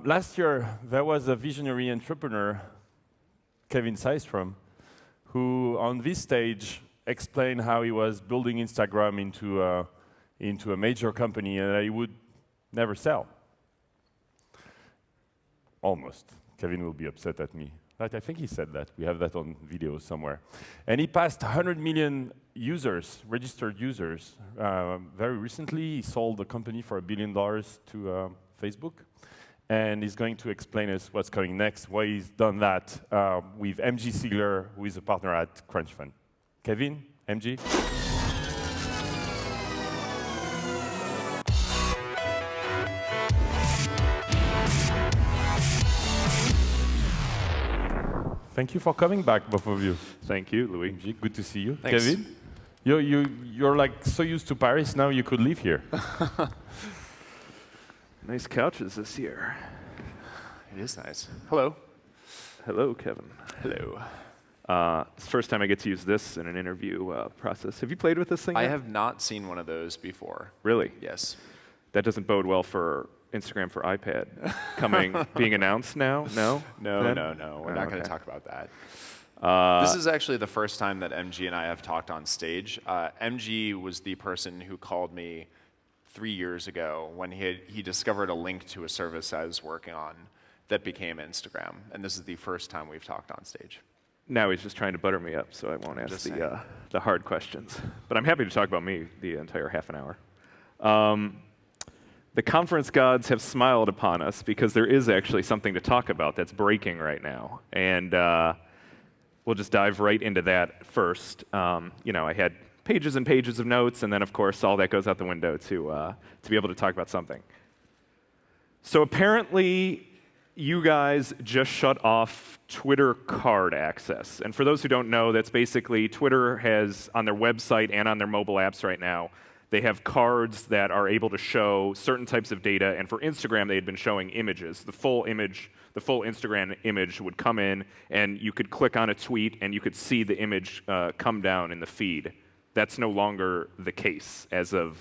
Last year, there was a visionary entrepreneur, Kevin Systrom, who on this stage explained how he was building Instagram into a major company and that he would never sell. Almost. Kevin will be upset at me. But I think he said that. We have that on video somewhere. And he passed 100 million users, registered users. Very recently, he sold the company for $1 billion to Facebook. And he's going to explain us what's coming next, why he's done that with MG Siegler, who is a partner at CrunchFund. Kevin, MG? Thank you for coming back, both of you. Thank you, Louis. MG, good to see you. Thanks. Kevin, you're like so used to Paris, now you could live here. Nice couches this year. It is nice. Hello. Hello, Kevin. Hello. It's the first time I get to use this in an interview process. Have you played with this thing I yet? have not seen one of those before. Really? Yes. That doesn't bode well for Instagram for iPad being announced now? No? No. We're not going to talk about that. This is actually the first time that MG and I have talked on stage. MG was the person who called me 3 years ago when he discovered a link to a service I was working on that became Instagram. And this is the first time we've talked on stage. Now he's just trying to butter me up so I won't ask the hard questions. But I'm happy to talk about me the entire half an hour. The conference gods have smiled upon us because there is actually something to talk about that's breaking right now. And we'll just dive right into that first. I had pages and pages of notes, and then, of course, all that goes out the window to be able to talk about something. So apparently, you guys just shut off Twitter card access. And for those who don't know, that's basically Twitter has, on their website and on their mobile apps right now, they have cards that are able to show certain types of data, and for Instagram, they had been showing images. The full Instagram image would come in, and you could click on a tweet, and you could see the image come down in the feed. That's no longer the case as of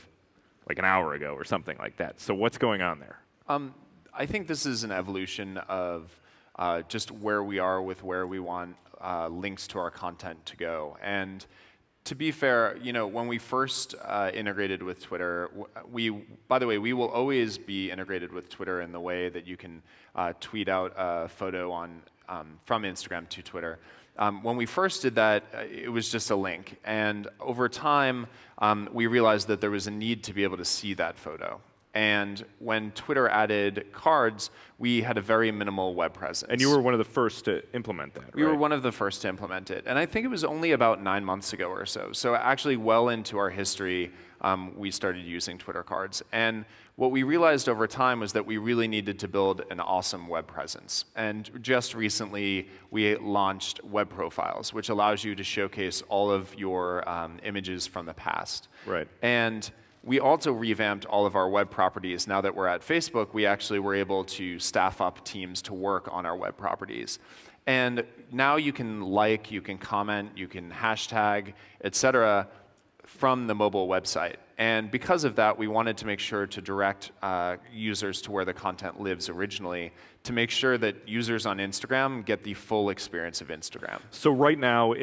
like an hour ago or something like that. So what's going on there? I think this is an evolution of just where we are with where we want links to our content to go. And to be fair, when we first integrated with Twitter, by the way, we will always be integrated with Twitter in the way that you can tweet out a photo from Instagram to Twitter. When we first did that, it was just a link. And over time, we realized that there was a need to be able to see that photo. And when Twitter added cards, we had a very minimal web presence. And you were one of the first to implement that, right? We were one of the first to implement it. And I think it was only about 9 months ago or so. So actually well into our history, we started using Twitter cards. And what we realized over time was that we really needed to build an awesome web presence. And just recently, we launched web profiles, which allows you to showcase all of your images from the past. Right. And we also revamped all of our web properties. Now that we're at Facebook, we actually were able to staff up teams to work on our web properties. And now you can like, you can comment, you can hashtag, et cetera, from the mobile website. And because of that, we wanted to make sure to direct users to where the content lives originally to make sure that users on Instagram get the full experience of Instagram. So right now,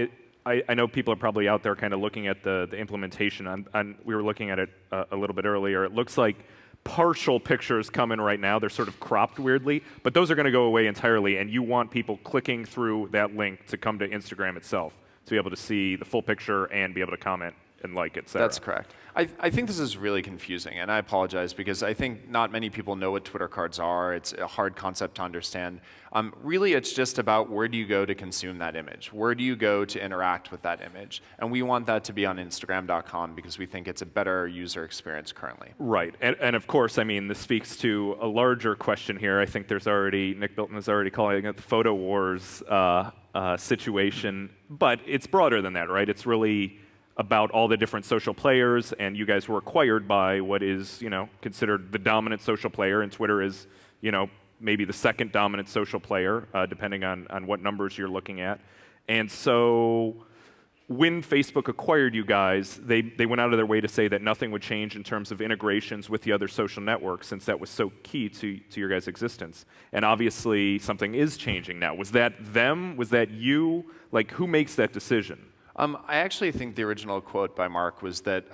I know people are probably out there kind of looking at the implementation. We were looking at it a little bit earlier. It looks like partial pictures come in right now. They're sort of cropped weirdly, but those are going to go away entirely, and you want people clicking through that link to come to Instagram itself to be able to see the full picture and be able to comment and like, et cetera. That's correct. I think this is really confusing, and I apologize because I think not many people know what Twitter cards are. It's a hard concept to understand. Really, it's just about where do you go to consume that image? Where do you go to interact with that image? And we want that to be on Instagram.com because we think it's a better user experience currently. Right, and of course, I mean, this speaks to a larger question here. I think Nick Bilton is already calling it the photo wars situation, but it's broader than that, right? It's really about all the different social players, and you guys were acquired by what is, considered the dominant social player, and Twitter is, maybe the second dominant social player, depending on what numbers you're looking at. And so when Facebook acquired you guys, they went out of their way to say that nothing would change in terms of integrations with the other social networks, since that was so key to your guys' existence. And obviously, something is changing now. Was that them? Was that you? Like, who makes that decision? I actually think the original quote by Mark was that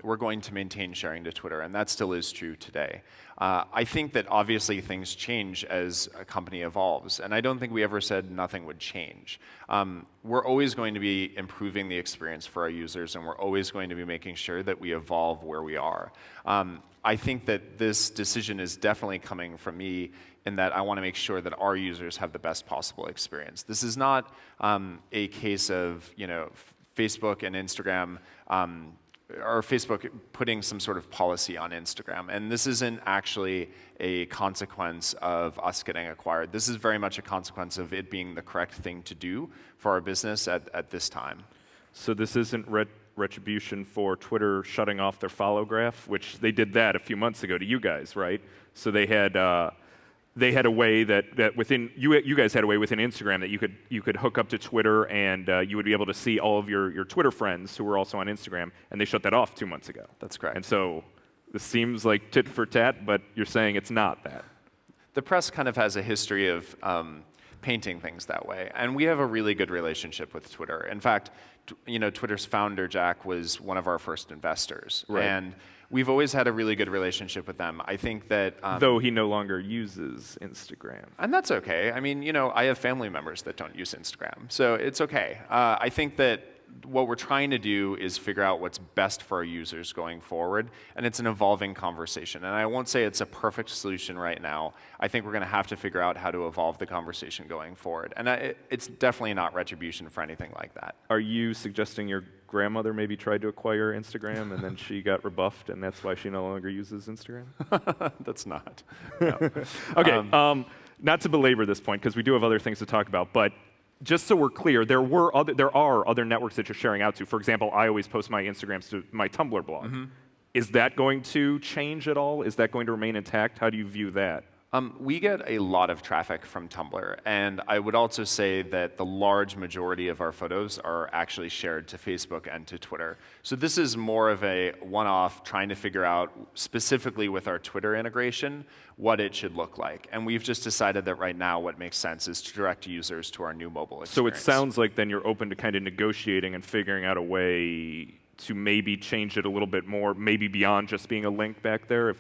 we're going to maintain sharing to Twitter, and that still is true today. I think that obviously things change as a company evolves, and I don't think we ever said nothing would change. We're always going to be improving the experience for our users, and we're always going to be making sure that we evolve where we are. I think that this decision is definitely coming from me in that I want to make sure that our users have the best possible experience. This is not a case of, Facebook and Instagram, or Facebook putting some sort of policy on Instagram. And this isn't actually a consequence of us getting acquired. This is very much a consequence of it being the correct thing to do for our business at this time. So this isn't retribution for Twitter shutting off their follow graph, which they did that a few months ago to you guys, right? So they had a way that within you guys had a way within Instagram that you could hook up to Twitter, and you would be able to see all of your Twitter friends who were also on Instagram, and they shut that off 2 months ago. That's correct. And so this seems like tit for tat, but you're saying it's not that. The press kind of has a history of painting things that way, and we have a really good relationship with Twitter. In fact, Twitter's founder, Jack, was one of our first investors. Right. And we've always had a really good relationship with them. I think that... though he no longer uses Instagram. And that's okay. I mean, I have family members that don't use Instagram, so it's okay. I think that what we're trying to do is figure out what's best for our users going forward, and it's an evolving conversation. And I won't say it's a perfect solution right now. I think we're going to have to figure out how to evolve the conversation going forward. And it's definitely not retribution for anything like that. Are you suggesting your grandmother maybe tried to acquire Instagram and then she got rebuffed, and that's why she no longer uses Instagram? That's not. No. Okay, not to belabor this point, because we do have other things to talk about, but just so we're clear, there are other networks that you're sharing out to. For example, I always post my Instagrams to my Tumblr blog. Mm-hmm. Is that going to change at all? Is that going to remain intact? How do you view that? We get a lot of traffic from Tumblr, and I would also say that the large majority of our photos are actually shared to Facebook and to Twitter. So this is more of a one-off, trying to figure out, specifically with our Twitter integration, what it should look like. And we've just decided that right now what makes sense is to direct users to our new mobile experience. So it sounds like then you're open to kind of negotiating and figuring out a way to maybe change it a little bit more, maybe beyond just being a link back there?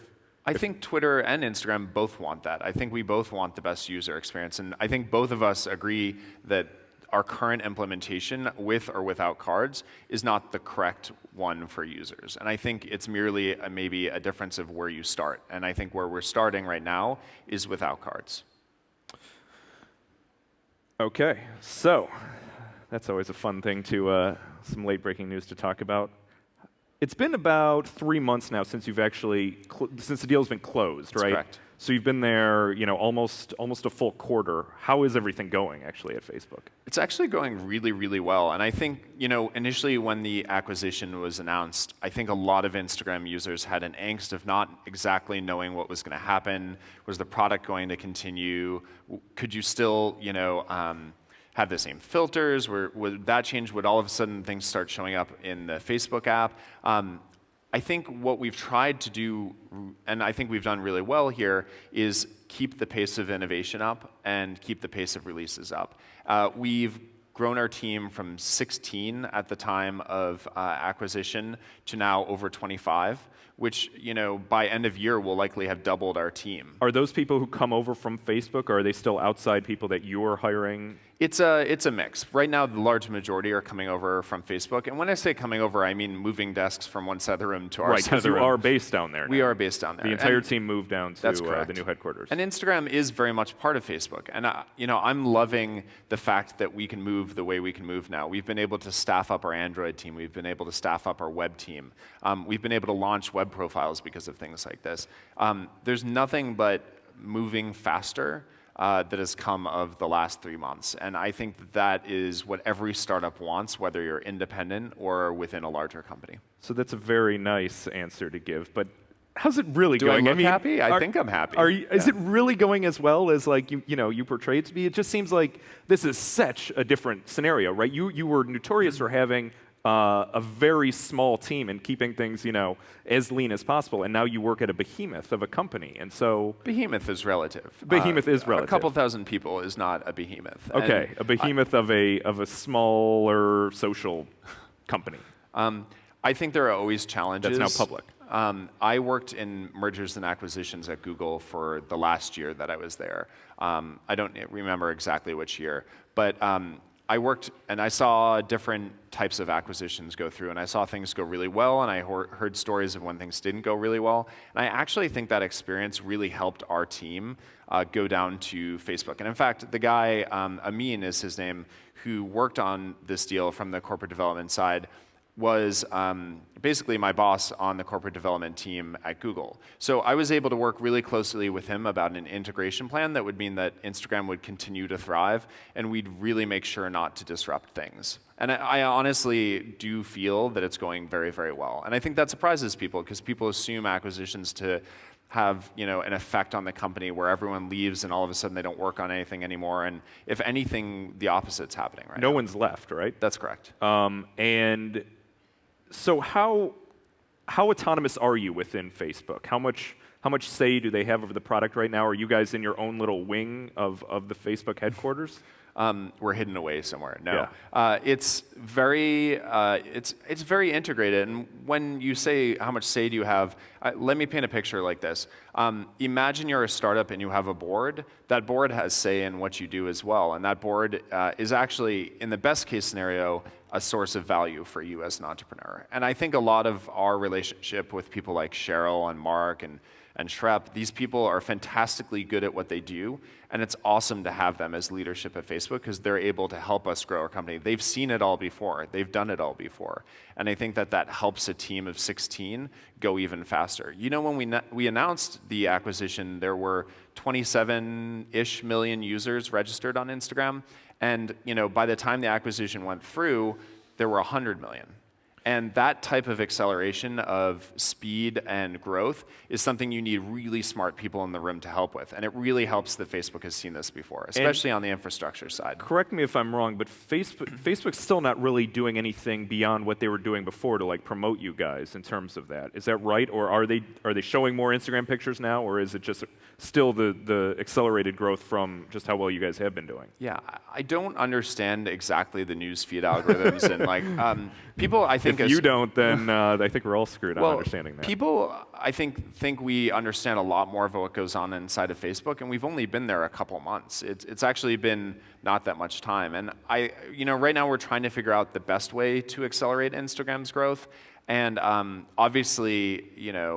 I think Twitter and Instagram both want that. I think we both want the best user experience. And I think both of us agree that our current implementation, with or without cards, is not the correct one for users. And I think it's merely maybe a difference of where you start. And I think where we're starting right now is without cards. Okay, so that's always a fun thing to, some late breaking news to talk about. It's been about 3 months now since you've actually, since the deal's been closed, right? That's correct. So you've been there, almost a full quarter. How is everything going actually at Facebook? It's actually going really, really well. And I think, initially when the acquisition was announced, I think a lot of Instagram users had an angst of not exactly knowing what was going to happen. Was the product going to continue? Could you still, have the same filters? Would that change? Would all of a sudden things start showing up in the Facebook app? I think what we've tried to do, and I think we've done really well here, is keep the pace of innovation up and keep the pace of releases up. We've grown our team from 16 at the time of acquisition to now over 25, which, by end of year, will likely have doubled our team. Are those people who come over from Facebook, or are they still outside people that you're hiring? It's a mix. Right now, the large majority are coming over from Facebook. And when I say coming over, I mean moving desks from one side of the room to our side of the room. Right, because you are based down there now. We are based down there. The entire team moved down to the new headquarters. And Instagram is very much part of Facebook. And I'm loving the fact that we can move the way we can move now. We've been able to staff up our Android team. We've been able to staff up our web team. We've been able to launch web profiles because of things like this. There's nothing but moving faster that has come of the last 3 months. And I think that is what every startup wants, whether you're independent or within a larger company. So that's a very nice answer to give. But how's it really Do going? I look happy? I think I'm happy. Is it really going as well as like you portray it to be? It just seems like this is such a different scenario, right? You were notorious for having a very small team and keeping things as lean as possible, and now you work at a behemoth of a company, and so Behemoth is relative. Behemoth is relative. A couple thousand people is not a behemoth. Okay, And a behemoth of a smaller social company. I think there are always challenges. That's now public. I worked in mergers and acquisitions at Google for the last year that I was there. I don't remember exactly which year, but I worked and I saw different types of acquisitions go through, and I saw things go really well, and I heard stories of when things didn't go really well. And I actually think that experience really helped our team go down to Facebook. And in fact, the guy, Amin is his name, who worked on this deal from the corporate development side, was basically my boss on the corporate development team at Google. So I was able to work really closely with him about an integration plan that would mean that Instagram would continue to thrive, and we'd really make sure not to disrupt things. And I honestly do feel that it's going very, very well. And I think that surprises people, because people assume acquisitions to have an effect on the company where everyone leaves and all of a sudden they don't work on anything anymore. And if anything, the opposite's happening right now. No one's left, right? That's correct. And so how autonomous are you within Facebook? How much say do they have over the product right now? Are you guys in your own little wing of the Facebook headquarters? We're hidden away somewhere. No, it's very integrated. And when you say how much say do you have, let me paint a picture like this. Imagine you're a startup and you have a board. That board has say in what you do as well, and that board is actually, in the best case scenario, a source of value for you as an entrepreneur. And I think a lot of our relationship with people like Cheryl and Mark and Shrep, these people are fantastically good at what they do, and it's awesome to have them as leadership at Facebook because they're able to help us grow our company. They've seen it all before. They've done it all before. And I think that helps a team of 16 go even faster. When we announced the acquisition, there were 27-ish million users registered on Instagram, and by the time the acquisition went through, there were 100 million. And that type of acceleration of speed and growth is something you need really smart people in the room to help with. And it really helps that Facebook has seen this before, especially on the infrastructure side. Correct me if I'm wrong, but Facebook's still not really doing anything beyond what they were doing before to promote you guys in terms of that. Is that right? Or are they showing more Instagram pictures now, or is it just still the accelerated growth from just how well you guys have been doing? Yeah, I don't understand exactly the news feed algorithms and people, I think. If you don't, then I think we're all screwed on understanding that. People, I think we understand a lot more of what goes on inside of Facebook, and we've only been there a couple months. It's actually been not that much time, and right now we're trying to figure out the best way to accelerate Instagram's growth. And obviously,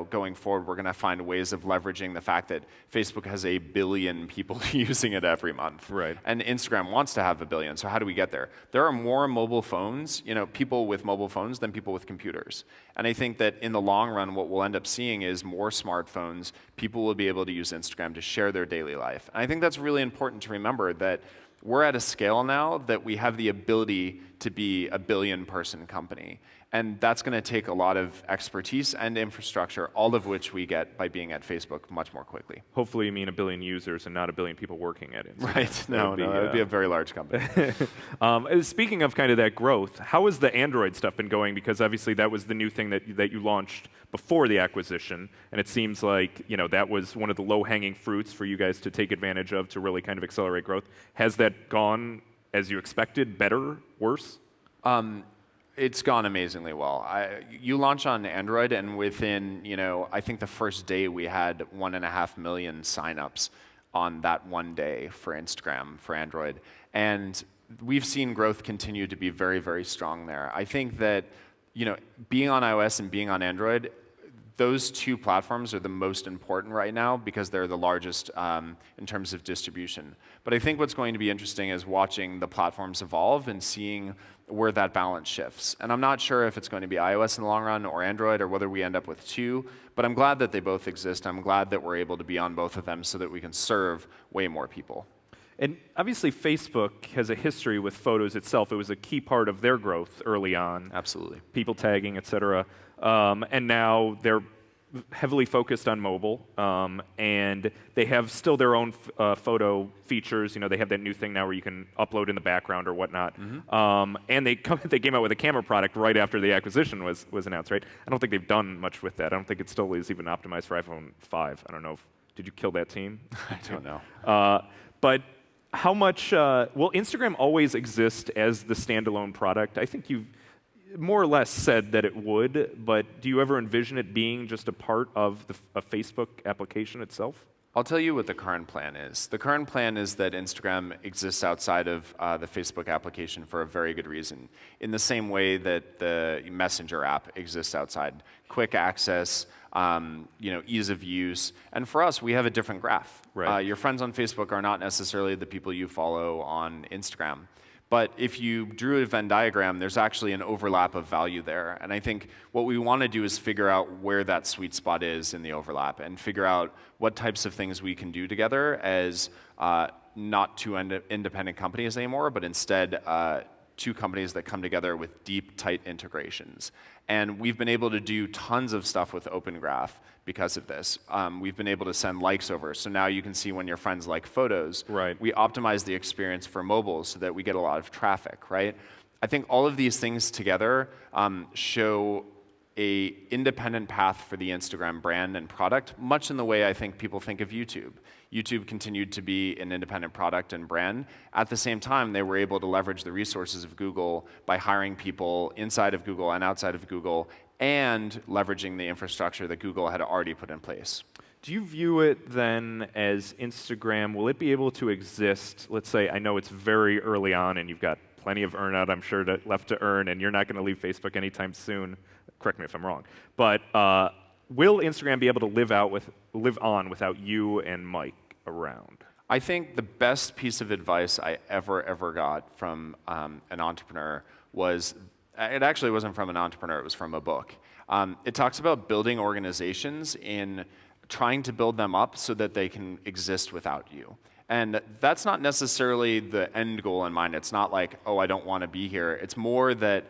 going forward, we're going to find ways of leveraging the fact that Facebook has 1 billion people using it every month. Right. And Instagram wants to have 1 billion. So how do we get there? There are more mobile phones, people with mobile phones than people with computers. And I think that in the long run, what we'll end up seeing is more smartphones. People will be able to use Instagram to share their daily life. And I think that's really important to remember, that we're at a scale now that we have the ability to be a 1 billion-person company. And that's going to take a lot of expertise and infrastructure, all of which we get by being at Facebook much more quickly. Hopefully you mean 1 billion users and not 1 billion people working at it. Right. No, that would be a very large company. Speaking of kind of that growth, how has the Android stuff been going? Because obviously that was the new thing that you launched before the acquisition, and it seems like that was one of the low-hanging fruits for you guys to take advantage of to really kind of accelerate growth. Has that gone as you expected, better, worse? It's gone amazingly well. You launch on Android, and within, I think the first day we had 1.5 million signups on that one day for Instagram, for Android. And we've seen growth continue to be very, very strong there. I think that, being on iOS and being on Android, those two platforms are the most important right now because they're the largest in terms of distribution. But I think what's going to be interesting is watching the platforms evolve and seeing where that balance shifts. And I'm not sure if it's going to be iOS in the long run or Android or whether we end up with two, but I'm glad that they both exist. I'm glad that we're able to be on both of them so that we can serve way more people. And obviously Facebook has a history with photos itself. It was a key part of their growth early on. Absolutely. People tagging, et cetera. And now they're heavily focused on mobile, and they have still their own photo features. You know, they have that new thing now where you can upload in the background or whatnot. And they came out with a camera product right after the acquisition was announced, right? I don't think they've done much with that. I don't think it still is even optimized for iPhone 5. I don't know did you kill that team? I don't know. But how much, will Instagram always exist as the standalone product? I think you've more or less said that it would, but do you ever envision it being just a part of a Facebook application itself? I'll tell you what the current plan is. The current plan is that Instagram exists outside of the Facebook application for a very good reason. In the same way that the Messenger app exists outside. Quick access, ease of use. And for us, we have a different graph. Right. Your friends on Facebook are not necessarily the people you follow on Instagram. But if you drew a Venn diagram, there's actually an overlap of value there. And I think what we want to do is figure out where that sweet spot is in the overlap and figure out what types of things we can do together as not two independent companies anymore, but instead two companies that come together with deep, tight integrations. And we've been able to do tons of stuff with Open Graph because of this. We've been able to send likes over. So now you can see when your friends like photos. Right. We optimize the experience for mobile so that we get a lot of traffic, right? I think all of these things together show a independent path for the Instagram brand and product, much in the way I think people think of YouTube. YouTube continued to be an independent product and brand. At the same time, they were able to leverage the resources of Google by hiring people inside of Google and outside of Google and leveraging the infrastructure that Google had already put in place. Do you view it then as Instagram, will it be able to exist, let's say, I know it's very early on and you've got plenty of earn-out, I'm sure, left to earn, and you're not going to leave Facebook anytime soon. Correct me if I'm wrong. But will Instagram be able to live on without you and Mike around? I think the best piece of advice I ever got from an entrepreneur was, it actually wasn't from an entrepreneur, it was from a book. It talks about building organizations in trying to build them up so that they can exist without you. And that's not necessarily the end goal in mind. It's not like, oh, I don't want to be here. It's more that,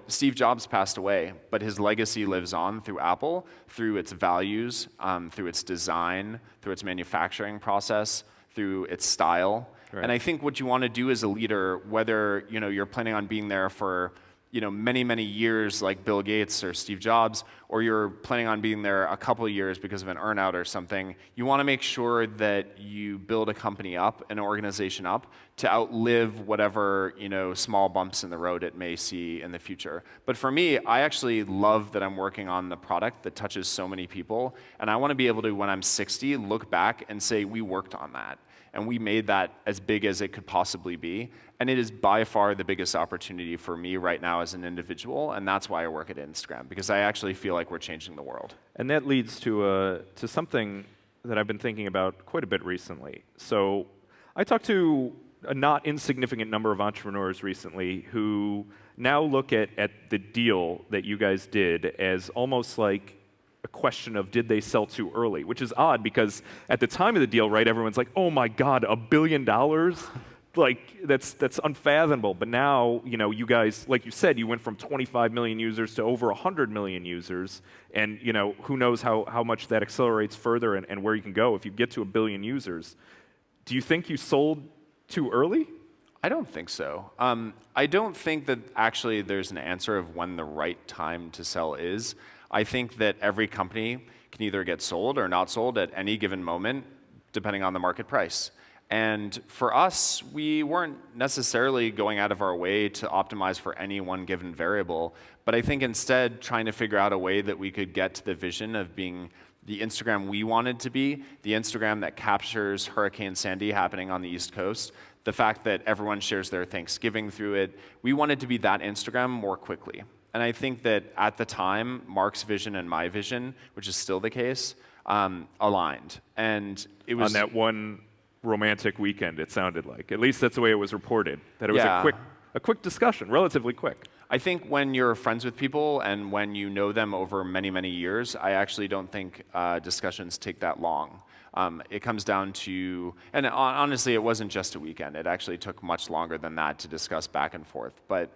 Steve Jobs passed away, but his legacy lives on through Apple, through its values, through its design, through its manufacturing process, through its style. Right. And I think what you want to do as a leader, whether you're planning on being there for many years like Bill Gates or Steve Jobs, or you're planning on being there a couple of years because of an earn-out or something, you want to make sure that you build a company up, an organization up, to outlive whatever small bumps in the road it may see in the future. But for me, I actually love that I'm working on the product that touches so many people, and I want to be able to, when I'm 60, look back and say, we worked on that. And we made that as big as it could possibly be. And it is by far the biggest opportunity for me right now as an individual, and that's why I work at Instagram, because I actually feel like we're changing the world. And that leads to something that I've been thinking about quite a bit recently. So I talked to a not insignificant number of entrepreneurs recently who now look at the deal that you guys did as almost like a question of did they sell too early, which is odd because at the time of the deal, right, everyone's like, oh my God, $1 billion? Like, that's unfathomable. But now, you guys, like you said, you went from 25 million users to over 100 million users, and who knows how much that accelerates further and where you can go if you get to 1 billion users. Do you think you sold too early? I don't think so. I don't think that actually there's an answer of when the right time to sell is. I think that every company can either get sold or not sold at any given moment, depending on the market price. And for us, we weren't necessarily going out of our way to optimize for any one given variable, but I think instead trying to figure out a way that we could get to the vision of being the Instagram we wanted to be, the Instagram that captures Hurricane Sandy happening on the East Coast, the fact that everyone shares their Thanksgiving through it. We wanted to be that Instagram more quickly. And I think that at the time, Mark's vision and my vision, which is still the case, aligned. And it was on that one romantic weekend, it sounded like. At least that's the way it was reported, that it was a quick discussion, relatively quick. I think when you're friends with people and when you know them over many years, I actually don't think discussions take that long. It comes down to, and honestly, it wasn't just a weekend. It actually took much longer than that to discuss back and forth. But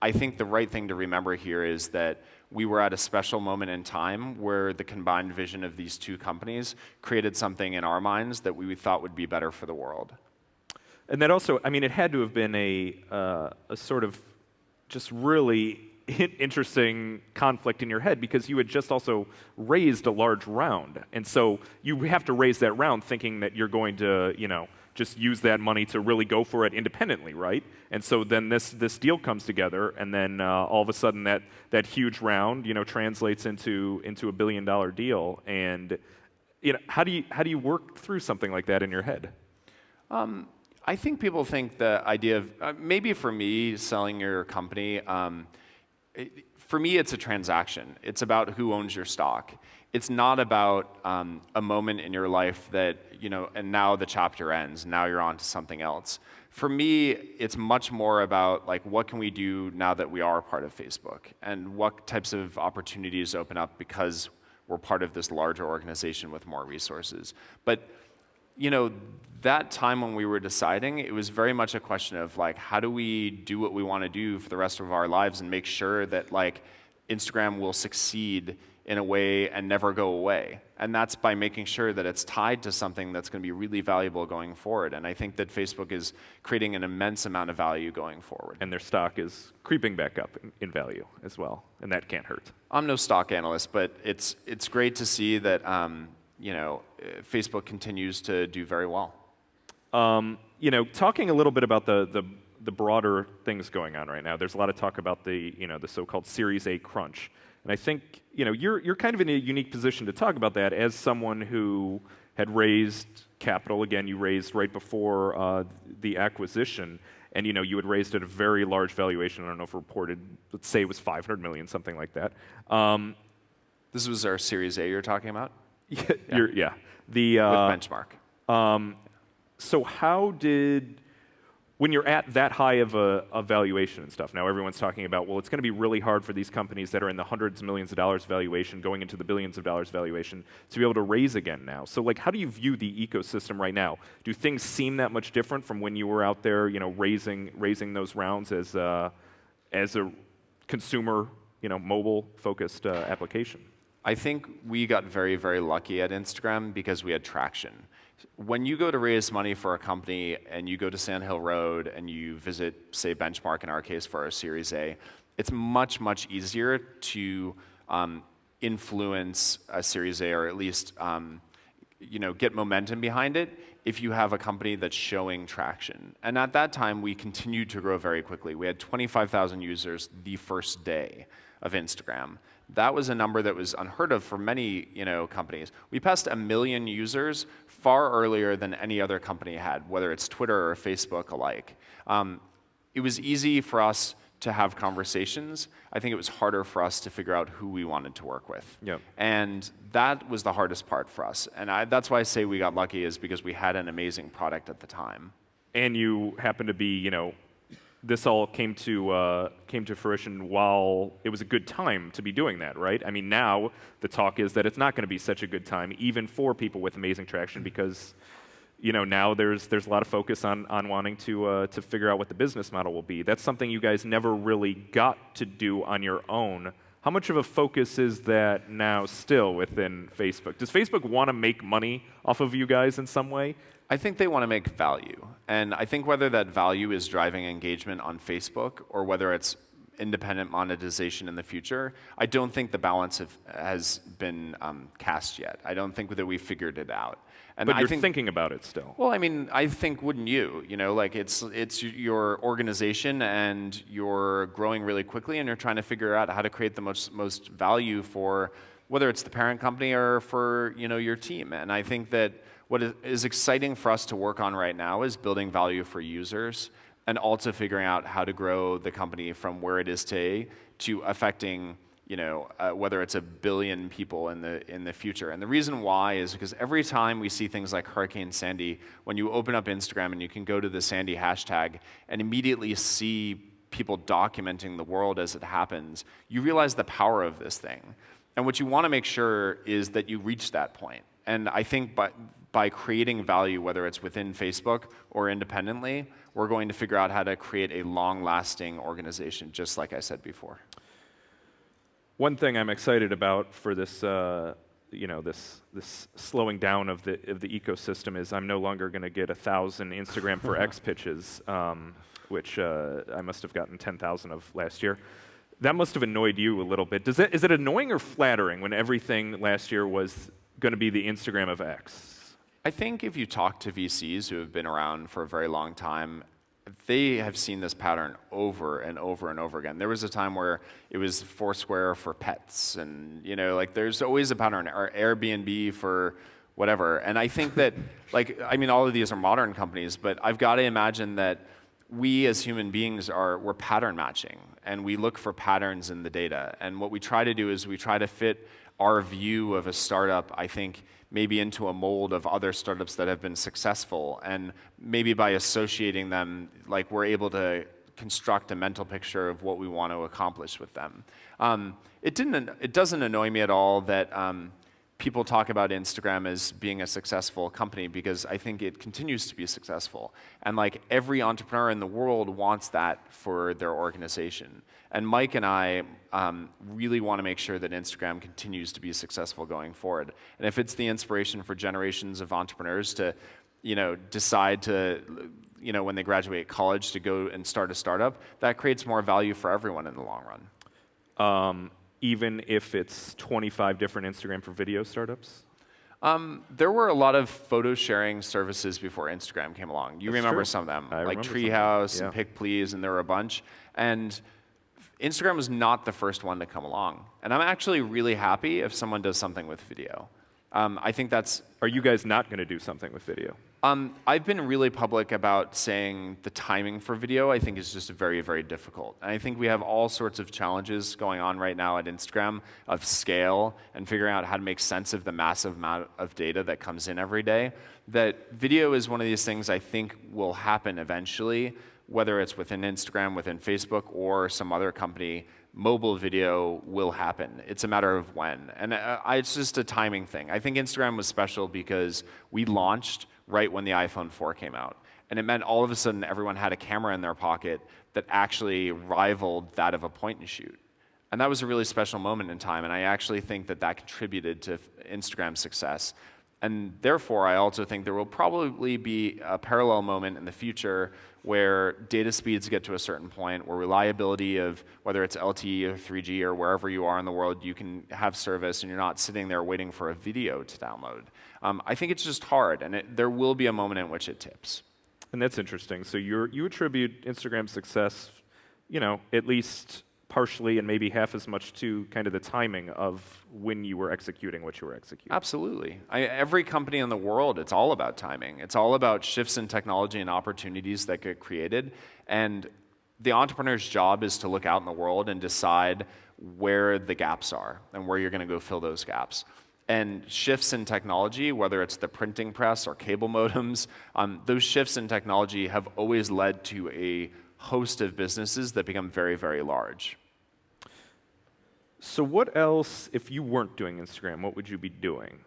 I think the right thing to remember here is that we were at a special moment in time where the combined vision of these two companies created something in our minds that we thought would be better for the world. And that also, I mean, it had to have been a sort of just really interesting conflict in your head, because you had just also raised a large round. And so you have to raise that round thinking that you're going to, just use that money to really go for it independently, right? And so then this deal comes together, and then all of a sudden that huge round, translates into a $1 billion deal. And how do you work through something like that in your head? I think people think the idea of maybe for me selling your company. For me, it's a transaction. It's about who owns your stock. It's not about a moment in your life that, and now the chapter ends, now you're on to something else. For me, it's much more about like, what can we do now that we are part of Facebook, and what types of opportunities open up because we're part of this larger organization with more resources. But that time when we were deciding, it was very much a question of like, how do we do what we want to do for the rest of our lives and make sure that like Instagram will succeed in a way and never go away. And that's by making sure that it's tied to something that's going to be really valuable going forward. And I think that Facebook is creating an immense amount of value going forward. And their stock is creeping back up in value as well, and that can't hurt. I'm no stock analyst, but it's great to see that Facebook continues to do very well. Talking a little bit about the broader things going on right now, there's a lot of talk about the so-called Series A crunch. And I think you're kind of in a unique position to talk about that as someone who had raised capital. Again, you raised right before the acquisition, and you had raised at a very large valuation. I don't know if reported, let's say it was $500 million, something like that. This was our Series A you're talking about? Yeah. With Benchmark. So how did, when you're at that high of a valuation and stuff, now everyone's talking about, well, it's going to be really hard for these companies that are in the hundreds of millions of dollars valuation going into the billions of dollars valuation to be able to raise again now. So like, how do you view the ecosystem right now? Do things seem that much different from when you were out there, raising those rounds as a consumer, mobile-focused application? I think we got very, very lucky at Instagram because we had traction. When you go to raise money for a company and you go to Sand Hill Road and you visit, say, Benchmark in our case for our Series A, it's much, much easier to influence a Series A, or at least get momentum behind it if you have a company that's showing traction. And at that time, we continued to grow very quickly. We had 25,000 users the first day of Instagram. That was a number that was unheard of for many companies. We passed 1 million users far earlier than any other company had, whether it's Twitter or Facebook alike. It was easy for us to have conversations. I think it was harder for us to figure out who we wanted to work with. Yep. And that was the hardest part for us. And that's why I say we got lucky, is because we had an amazing product at the time. And you happen to be, this all came to fruition while it was a good time to be doing that, right? I mean, now the talk is that it's not going to be such a good time, even for people with amazing traction, because now there's a lot of focus on wanting to figure out what the business model will be. That's something you guys never really got to do on your own. How much of a focus is that now still within Facebook? Does Facebook want to make money off of you guys in some way? I think they want to make value. And I think whether that value is driving engagement on Facebook or whether it's independent monetization in the future, I don't think the balance has been cast yet. I don't think that we figured it out. And but you're thinking about it still. Well, I mean, I think, wouldn't you? Like it's your organization and you're growing really quickly and you're trying to figure out how to create the most value for whether it's the parent company or for your team. And I think that what is exciting for us to work on right now is building value for users and also figuring out how to grow the company from where it is today to affecting, whether it's 1 billion people in the future. And the reason why is because every time we see things like Hurricane Sandy, when you open up Instagram and you can go to the Sandy hashtag and immediately see people documenting the world as it happens, you realize the power of this thing. And what you want to make sure is that you reach that point. And I think by creating value, whether it's within Facebook or independently, we're going to figure out how to create a long-lasting organization, just like I said before. One thing I'm excited about for this, this slowing down of the ecosystem is I'm no longer going to get 1,000 Instagram for X pitches, which I must have gotten 10,000 of last year. That must have annoyed you a little bit. Is it annoying or flattering when everything last year was going to be the Instagram of X? I think if you talk to VCs who have been around for a very long time, they have seen this pattern over and over and over again. There was a time where it was Foursquare for pets, and there's always a pattern, or Airbnb for whatever. And I think that, all of these are modern companies, but I've got to imagine that we as human beings we're pattern matching, and we look for patterns in the data. And what we try to do is we try to fit our view of a startup, I think, maybe into a mold of other startups that have been successful. And maybe by associating them, we're able to construct a mental picture of what we want to accomplish with them. It doesn't annoy me at all that people talk about Instagram as being a successful company, because I think it continues to be successful. And every entrepreneur in the world wants that for their organization. And Mike and I really want to make sure that Instagram continues to be successful going forward. And if it's the inspiration for generations of entrepreneurs to, decide to, when they graduate college, to go and start a startup, that creates more value for everyone in the long run. Even if it's 25 different Instagram for video startups? There were a lot of photo sharing services before Instagram came along. You remember some of them, like Treehouse and Pick Please, and there were a bunch. And Instagram was not the first one to come along. And I'm actually really happy if someone does something with video. I think that's... Are you guys not going to do something with video? I've been really public about saying the timing for video, I think, is just very, very difficult. And I think we have all sorts of challenges going on right now at Instagram of scale and figuring out how to make sense of the massive amount of data that comes in every day. That video is one of these things I think will happen eventually, whether it's within Instagram, within Facebook, or some other company. Mobile video will happen. It's a matter of when. And it's just a timing thing. I think Instagram was special because we launched right when the iPhone 4 came out. And it meant all of a sudden everyone had a camera in their pocket that actually rivaled that of a point and shoot. And that was a really special moment in time, and I actually think that that contributed to Instagram's success. And therefore, I also think there will probably be a parallel moment in the future where data speeds get to a certain point, where reliability of whether it's LTE or 3G or wherever you are in the world, you can have service and you're not sitting there waiting for a video to download. I think it's just hard, and there will be a moment in which it tips. And that's interesting. So you attribute Instagram's success, at least partially and maybe half as much to kind of the timing of when you were executing what you were executing. Absolutely. Every company in the world, it's all about timing. It's all about shifts in technology and opportunities that get created. And the entrepreneur's job is to look out in the world and decide where the gaps are and where you're going to go fill those gaps. And shifts in technology, whether it's the printing press or cable modems, those shifts in technology have always led to a host of businesses that become very, very large. So what else, if you weren't doing Instagram, what would you be doing?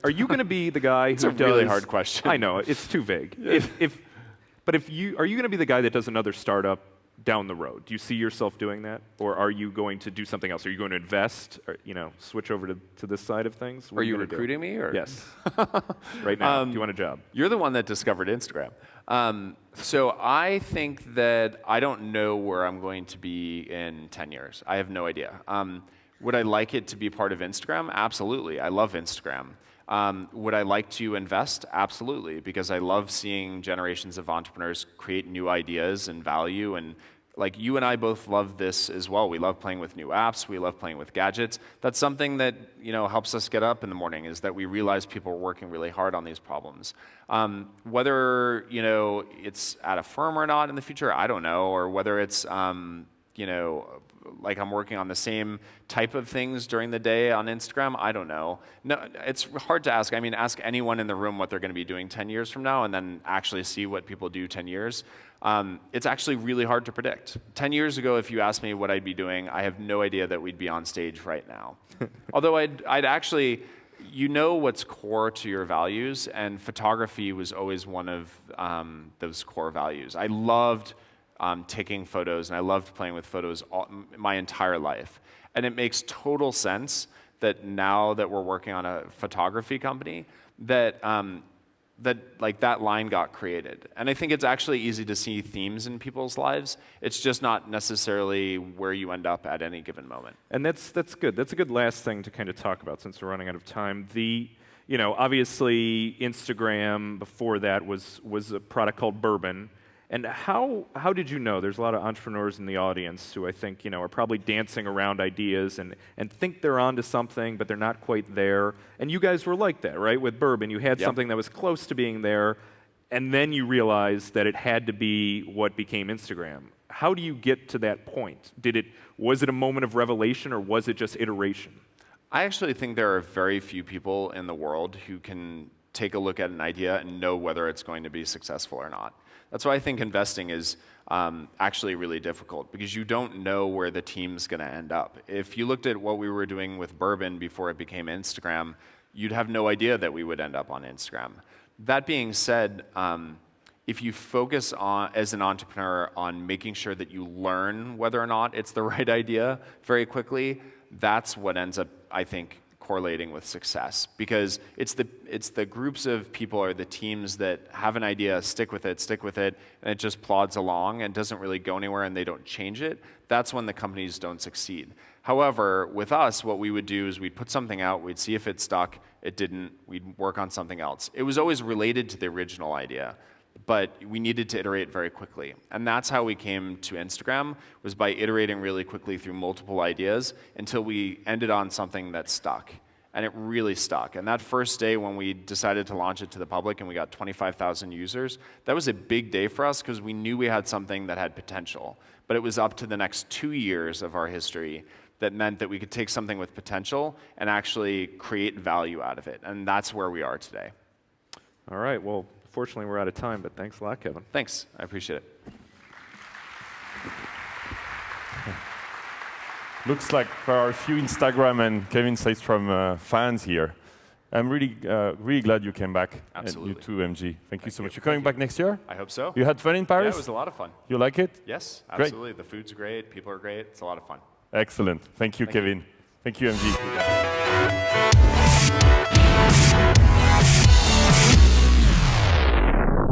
Are you going to be the guy who does... It's a really hard question. I know, it's too vague. Are you going to be the guy that does another startup down the road? Do you see yourself doing that? Or are you going to do something else? Are you going to invest, or, switch over to this side of things? Are you recruiting me? Or? Yes. Right now. Do you want a job? You're the one that discovered Instagram. So I think that I don't know where I'm going to be in 10 years. I have no idea. Would I like it to be part of Instagram? Absolutely. I love Instagram. Would I like to invest? Absolutely, because I love seeing generations of entrepreneurs create new ideas and value. And like you and I both love this as well. We love playing with new apps. We love playing with gadgets. That's something that helps us get up in the morning, is that we realize people are working really hard on these problems. Whether it's at a firm or not in the future, I don't know. Or whether it's like I'm working on the same type of things during the day on Instagram, I don't know. No, it's hard to ask. I mean, ask anyone in the room what they're going to be doing 10 years from now and then actually see what people do 10 years. It's actually really hard to predict. 10 years ago, if you asked me what I'd be doing, I have no idea that we'd be on stage right now. Although I'd actually, you know what's core to your values, and photography was always one of those core values. I loved taking photos, and I loved playing with photos my entire life. And it makes total sense that now that we're working on a photography company, that that line got created. And I think it's actually easy to see themes in people's lives. It's just not necessarily where you end up at any given moment. And that's good. That's a good last thing to kind of talk about since we're running out of time. Obviously Instagram before that was a product called Bourbon. And how did you know? There's a lot of entrepreneurs in the audience who I think are probably dancing around ideas and think they're onto something, but they're not quite there. And you guys were like that, right? With Bourbon, you had something that was close to being there, and then you realized that it had to be what became Instagram. How do you get to that point? Was it a moment of revelation, or was it just iteration? I actually think there are very few people in the world who can take a look at an idea and know whether it's going to be successful or not. That's why I think investing is actually really difficult, because you don't know where the team's going to end up. If you looked at what we were doing with Bourbon before it became Instagram, you'd have no idea that we would end up on Instagram. That being said, if you focus on, as an entrepreneur, on making sure that you learn whether or not it's the right idea very quickly, that's what ends up, I think, correlating with success, because it's the groups of people or the teams that have an idea, stick with it, and it just plods along and doesn't really go anywhere, and they don't change it. That's when the companies don't succeed. However, with us, what we would do is we'd put something out, we'd see if it stuck, it didn't, we'd work on something else. It was always related to the original idea, but we needed to iterate very quickly. And that's how we came to Instagram, was by iterating really quickly through multiple ideas until we ended on something that stuck. And it really stuck. And that first day when we decided to launch it to the public and we got 25,000 users, that was a big day for us, because we knew we had something that had potential. But it was up to the next 2 years of our history that meant that we could take something with potential and actually create value out of it. And that's where we are today. All right. Well, fortunately, we're out of time, but thanks a lot, Kevin. Thanks. I appreciate it. Looks like there are a few Instagram and Kevin Systrom fans here. I'm really glad you came back. Absolutely. And you too, MG. Thank you so much. You're coming back next year? I hope so. You had fun in Paris? Yeah, it was a lot of fun. You like it? Yes, Great. absolutely. The food's great. People are great. It's a lot of fun. Excellent. Thank you, Kevin. Thank you, MG.